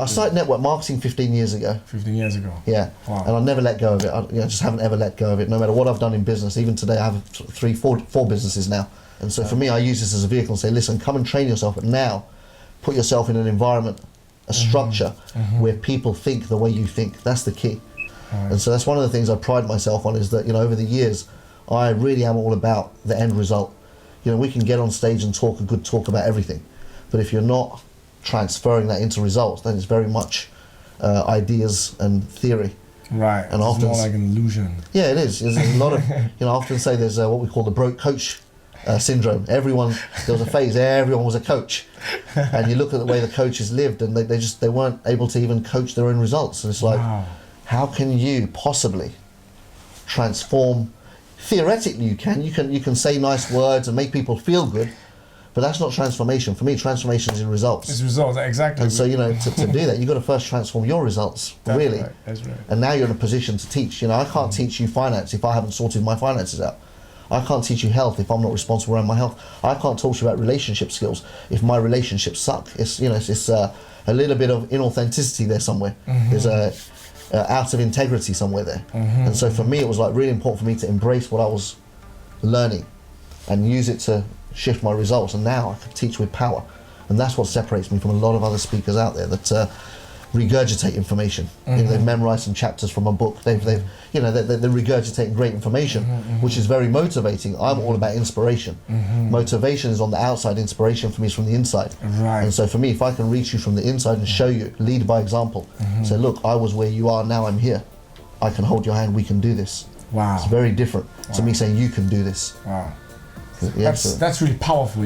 I started network marketing 15 years ago. 15 years ago. Yeah. Wow. And I never let go of it. I just haven't ever let go of it. No matter what I've done in business, even today I have four businesses now. And so for me, I use this as a vehicle and say, listen, come and train yourself, but now put yourself in an environment, a structure where people think the way you think. That's the key. Right. And so that's one of the things I pride myself on, is that, over the years, I really am all about the end result. We can get on stage and talk a good talk about everything, but if you're not transferring that into results, then it's very much ideas and theory. Right. And it's often more like an illusion. Yeah, it is. There's a lot of, I often say there's what we call the broke coach syndrome. There was a phase, everyone was a coach. And you look at the way the coaches lived, and they weren't able to even coach their own results. And it's like, wow. How can you possibly transform? Theoretically you can say nice words and make people feel good, but that's not transformation. For me, transformation is in results. It's results, exactly. And so, to do that, you've got to first transform your results, That's really. Right. That's right. And now you're in a position to teach. I can't teach you finance if I haven't sorted my finances out. I can't teach you health if I'm not responsible around my health. I can't talk to you about relationship skills if my relationships suck. It's a little bit of inauthenticity there somewhere. There's a out of integrity somewhere there. And so for me, it was like really important for me to embrace what I was learning and use it to shift my results. And now I can teach with power. And that's what separates me from a lot of other speakers out there that regurgitate information. They've memorized some chapters from a book. They're regurgitating great information, which is very motivating. I'm all about inspiration. Motivation is on the outside. Inspiration for me is from the inside. Right. And so for me, if I can reach you from the inside and show you, lead by example, say, look, I was where you are, now I'm here. I can hold your hand, we can do this. Wow. It's very different to me saying you can do this. Wow. Yeah, that's really powerful,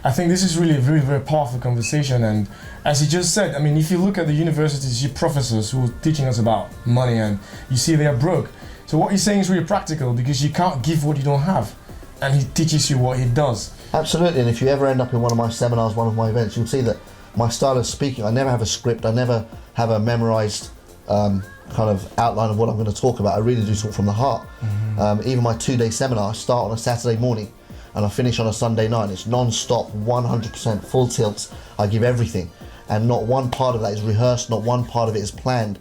I think this is really a very, very powerful conversation. And as you just said, if you look at the universities, your professors who are teaching us about money, and you see they are broke. So what you're saying is really practical, because you can't give what you don't have. And he teaches you what he does. Absolutely. And if you ever end up in one of my seminars, one of my events, you'll see that my style of speaking, I never have a script, I never have a memorized kind of outline of what I'm going to talk about. I really do talk from the heart. Even my 2-day seminar, I start on a Saturday morning and I finish on a Sunday night. It's non-stop, 100% full tilt. I give everything, and not one part of that is rehearsed, not one part of it is planned.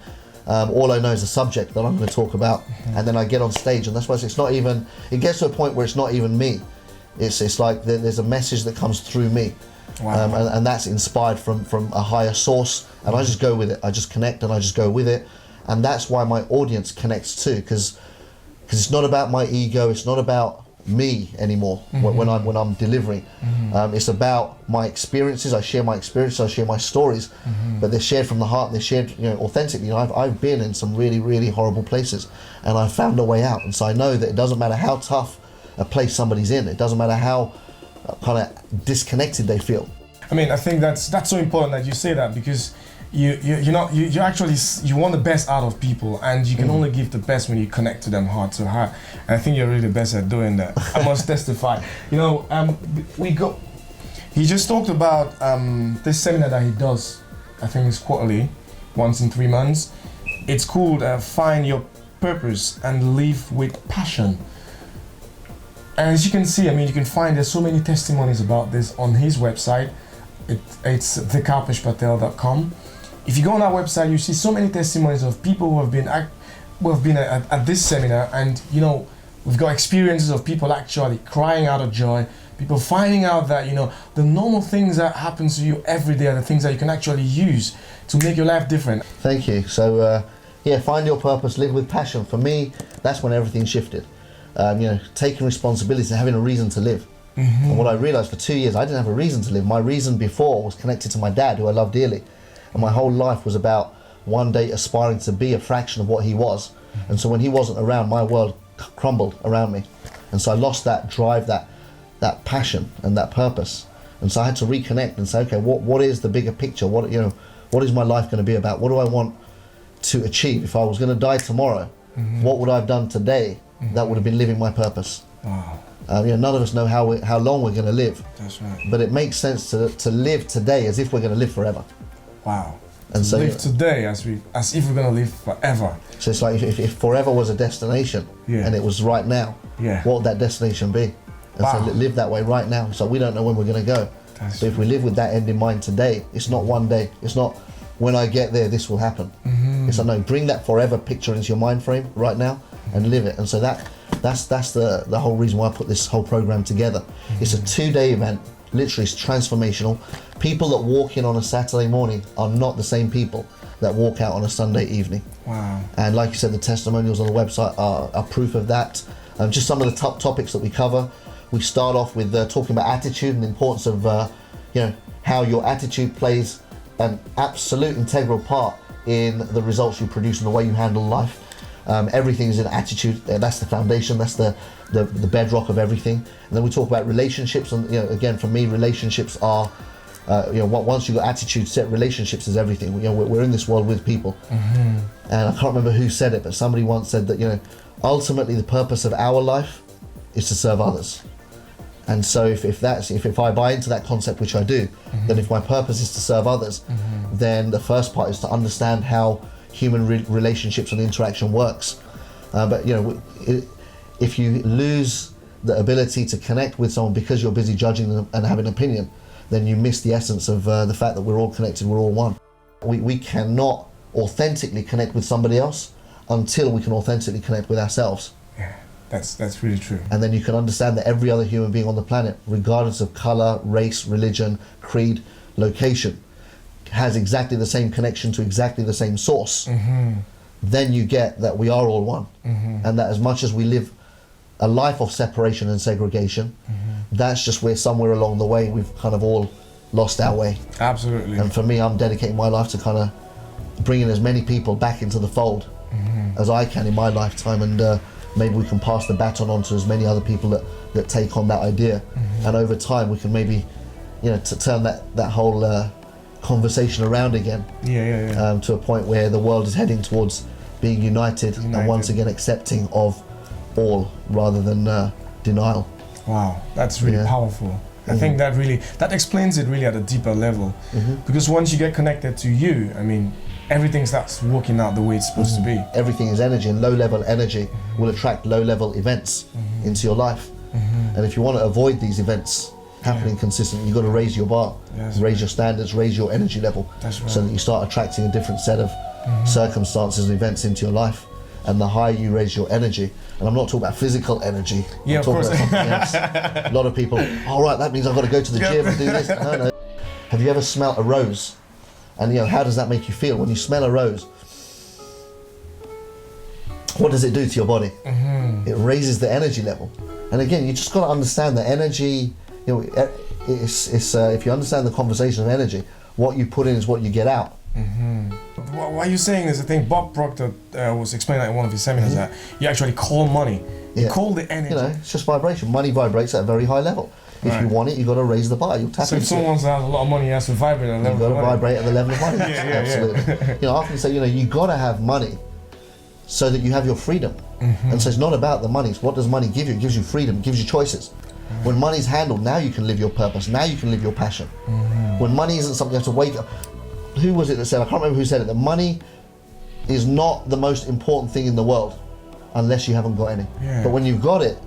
All I know is the subject that I'm going to talk about, and then I get on stage, and that's why it's not even, it gets to a point where it's not even me. It's like there's a message that comes through me. Wow. And that's inspired from a higher source, and I just go with it. I just connect and I just go with it, and that's why my audience connects too, because it's not about my ego, it's not about me anymore when I'm delivering. It's about my experiences. I share my experiences, I share my stories, but they're shared from the heart, they're shared authentically. I've been in some really, really horrible places, and I've found a way out. And so I know that it doesn't matter how tough a place somebody's in, it doesn't matter how kind of disconnected they feel. I think that's so important that you say that, because you actually want the best out of people, and you can only give the best when you connect to them heart to heart. And I think you're really the best at doing that. I must testify. He just talked about this seminar that he does. I think it's quarterly, once in 3 months. It's called Find Your Purpose and Live with Passion. And as you can see, you can find there's so many testimonies about this on his website. It's thekalpeshpatel.com. If you go on our website, you see so many testimonies of people who have been at this seminar, and we've got experiences of people actually crying out of joy, people finding out that the normal things that happen to you every day are the things that you can actually use to make your life different. Thank you. So find your purpose, live with passion. For me, that's when everything shifted. Taking responsibility and having a reason to live. And what I realized, for 2 years I didn't have a reason to live. My reason before was connected to my dad, who I love dearly. And my whole life was about one day aspiring to be a fraction of what he was. And so when he wasn't around, my world crumbled around me. And so I lost that drive, that passion and that purpose. And so I had to reconnect and say, okay, what is the bigger picture? What is my life going to be about? What do I want to achieve? If I was going to die tomorrow, what would I have done today that would have been living my purpose? Wow. None of us know how long we're going to live. That's right. But it makes sense to live today as if we're going to live forever. Wow. And so live today as if we're going to live forever. So it's like if forever was a destination, and it was right now, what would that destination be? And so live that way right now. So we don't know when we're going to go. But if we live with that end in mind today, it's not one day, it's not when I get there, this will happen. It's like, no, bring that forever picture into your mind frame right now and live it. And so that's the whole reason why I put this whole program together. It's a 2-day event, literally it's transformational. People that walk in on a Saturday morning are not the same people that walk out on a Sunday evening. Wow. And like you said, the testimonials on the website are proof of that. Just some of the top topics that we cover. We start off with talking about attitude and the importance of how your attitude plays an absolute integral part in the results you produce and the way you handle life. Everything is in attitude. That's the foundation. That's the bedrock of everything. And then we talk about relationships. And again, for me, relationships are once you've got attitude set, relationships is everything. We're in this world with people. And I can't remember who said it, but somebody once said that ultimately the purpose of our life is to serve others. And so if I buy into that concept, which I do, then if my purpose is to serve others, then the first part is to understand how human relationships and interaction works. But if you lose the ability to connect with someone because you're busy judging them and having an opinion, then you miss the essence of the fact that we're all connected, we're all one. We cannot authentically connect with somebody else until we can authentically connect with ourselves. Yeah, that's really true. And then you can understand that every other human being on the planet, regardless of color, race, religion, creed, location, has exactly the same connection to exactly the same source. Then you get that we are all one. And that as much as we live a life of separation and segregation, that's just where somewhere along the way we've kind of all lost our way. Absolutely. And for me, I'm dedicating my life to kind of bringing as many people back into the fold as I can in my lifetime, and maybe we can pass the baton on to as many other people that take on that idea. And over time we can maybe to turn that whole conversation around again. To a point where the world is heading towards being united and once again accepting of all rather than denial. Wow, that's really powerful. I think that explains it really at a deeper level. Because once you get connected to you, I mean, everything starts working out the way it's supposed to be. Everything is energy, and low-level energy will attract low-level events into your life. And if you want to avoid these events happening consistently, you've got to raise your bar, raise your standards, raise your energy level, so that you start attracting a different set of circumstances and events into your life. And the higher you raise your energy, and I'm not talking about physical energy, I'm talking about something else. A lot of people, all right, that means I've got to go to the gym and do this. No. Have you ever smelt a rose? And how does that make you feel? When you smell a rose, what does it do to your body? It raises the energy level. And again, you just got to understand that energy, if you understand the conversation of energy, what you put in is what you get out. What you're saying is, I think Bob Proctor was explaining at one of his seminars that you actually call money. You call the energy. It's just vibration. Money vibrates at a very high level. If you want it, you've got to raise the bar. You'll tap into it. So if someone has a lot of money, he has to vibrate at a level of money. You've got to vibrate at the level of money. Absolutely. I often say, you've got to have money so that you have your freedom. And so it's not about the money. It's what does money give you? It gives you freedom. It gives you choices. When money's handled, now you can live your purpose. Now you can live your passion. When money isn't something you have to wake up. Who was it that said, I can't remember who said it, that money is not the most important thing in the world unless you haven't got any. But when you've got it,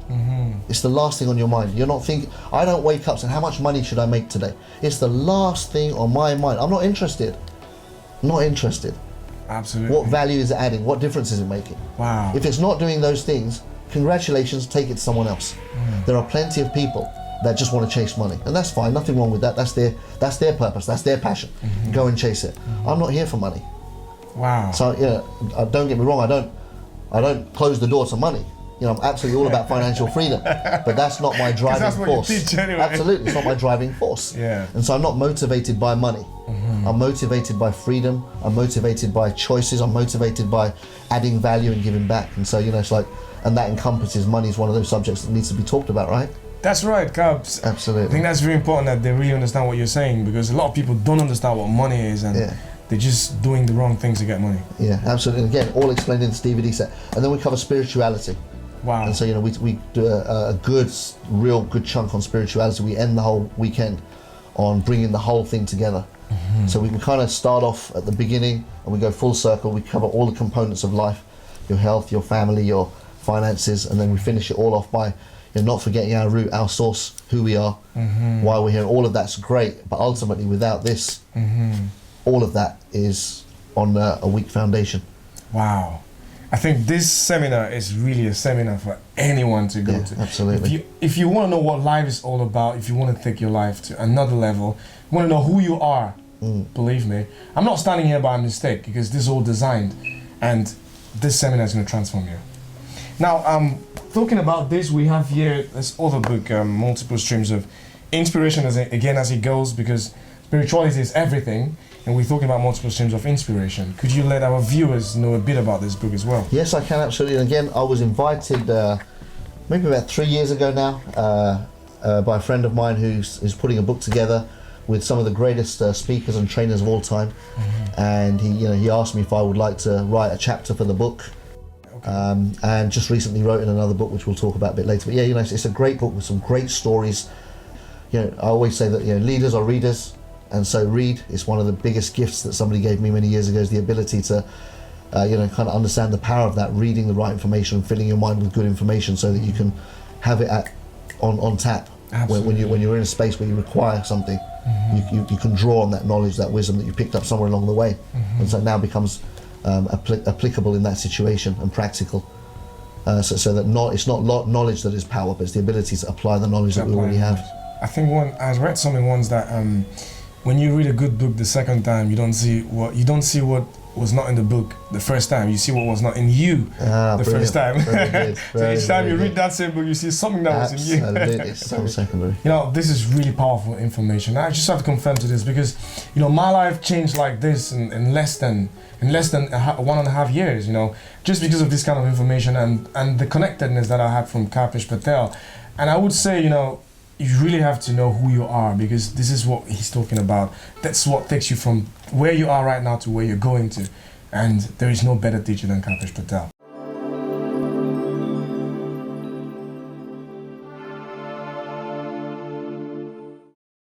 it's the last thing on your mind. You're not thinking, I don't wake up saying, how much money should I make today? It's the last thing on my mind. I'm not interested. Not interested. Absolutely. What value is it adding? What difference is it making? Wow. If it's not doing those things, congratulations, take it to someone else. There are plenty of people that just want to chase money, and that's fine, nothing wrong with that. That's their purpose, that's their passion. Go and chase it. I'm not here for money. Wow. So don't get me wrong, I don't close the door to money. I'm absolutely all about financial freedom, but that's not my driving that's what force. You teach anyway. Absolutely, it's not my driving force. And so I'm not motivated by money. I'm motivated by freedom. I'm motivated by choices. I'm motivated by adding value and giving back. And so it's like, and that encompasses money is one of those subjects that needs to be talked about, right? That's right, Cubs. Absolutely. I think that's very important that they really understand what you're saying, because a lot of people don't understand what money is, and they're just doing the wrong things to get money. Yeah, absolutely. And again, all explained in this DVD set. And then we cover spirituality. Wow. And so we do a real good chunk on spirituality. We end the whole weekend on bringing the whole thing together. So we can kind of start off at the beginning and we go full circle. We cover all the components of life, your health, your family, your finances, and then we finish it all off by not forgetting our root, our source, who we are, why we're here. All of that's great, but ultimately without this, all of that is on a weak foundation. Wow. I think this seminar is really a seminar for anyone to go to. Absolutely. If you want to know what life is all about, if you want to take your life to another level, you want to know who you are, believe me, I'm not standing here by mistake, because this is all designed, and this seminar is going to transform you. Now, talking about this, we have here this other book, Multiple Streams of Inspiration, as it goes, because spirituality is everything, and we're talking about multiple streams of inspiration. Could you let our viewers know a bit about this book as well? Yes, I can, absolutely. And again, I was invited maybe about 3 years ago now by a friend of mine who's putting a book together with some of the greatest speakers and trainers of all time. And he asked me if I would like to write a chapter for the book. And just recently wrote in another book, which we'll talk about a bit later. But yeah, it's a great book with some great stories. I always say that leaders are readers. And so read is one of the biggest gifts that somebody gave me many years ago, is the ability to, kind of understand the power of that, reading the right information and filling your mind with good information so that you can have it on tap. When you're in a space where you require something, you can draw on that knowledge, that wisdom that you picked up somewhere along the way. And so it now becomes applicable in that situation and practical. So that it's not knowledge that is power, but it's the ability to apply the knowledge that we already have. I think I read something once that when you read a good book the second time, you don't see what was not in the book the first time. You see what was not in you the first time. So each time you read that same book, you see something that was in you. Absolutely, it's so secondary. This is really powerful information. I just have to confirm to this, because my life changed like this in less than 1.5 years. Just because of this kind of information and the connectedness that I had from Kalpesh Patel. And I would say, you really have to know who you are, because this is what he's talking about. That's what takes you from where you are right now to where you're going to. And there is no better teacher than Kalpesh Patel.